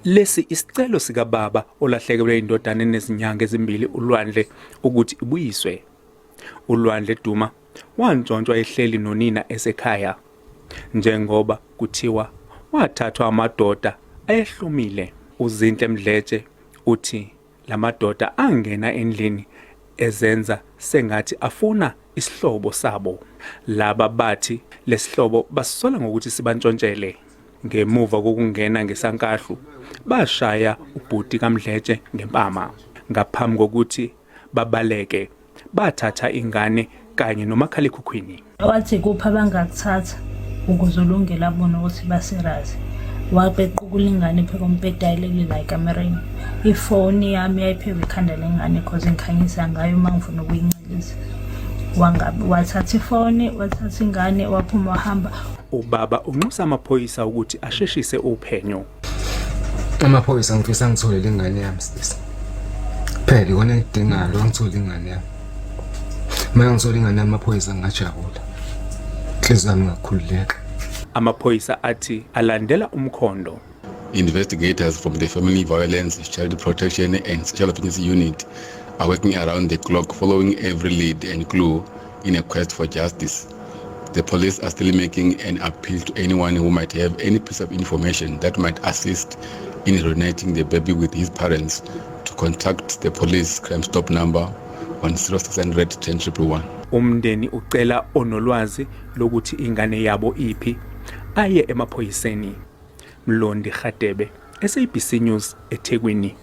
Lesi isicelo sika baba olahlekelwe indodana enezinyanga ezimbili uLwandle ukuthi ibuyiswe. uLwandle Duma wantshontshwa ehleli nonina esekhaya njengoba kuthiwa wathathwa amadoda ayehlumile. uZindle Mdletshe uthi lamadoda angena endlini ezenza sengathi afuna isihlobo sabo. Laba bathi lesihlobo basola ngokuthi sibantshontshele. Ngemuva kokungena ngesankahlu bashaya ubhuti kaMdletshe ngempama. Ngaphambi kokuthi babaleke bathatha ingane kanye nomakhalekhukhwini. Wathi kupha bangakuthatha ukuze ulungela bona ukuthi baserazi. Wabequkula ingane phe kompeta ileli la ekamereni. Ifoni yami yayiphekwe ikhanda lengane cause ngikhanyisa ngayo mangifuna ukuyincelisa. Wathatha ifoni, wathatha ingane, waphuma wahamba. Ubaba unxusa amaphoyisa ukuthi asheshise uphenyo. Amaphoyisa ngifisa ngitholele ingane yami sis. Phela ikona ngidingayo ngithola ingane yami. Manje ngithola ingane yami amaphoyisa ngajabula. Inhliziyo yami ngakhululeka. Amaphoyisa athi alandela umkhondo. Investigators from the Family Violence, Child Protection and Special Operations Unit are working around the clock following every lead and clue in a quest for justice. The police are still making an appeal to anyone who might have any piece of information that might assist in reuniting the baby with his parents to contact the police crime stop number on 0600 10 Umndeni ucela onolwazi lokuthi ingane yabo iphi aye emaphoyiseni. Mlondi Khatebe, SABC News, eThekwini.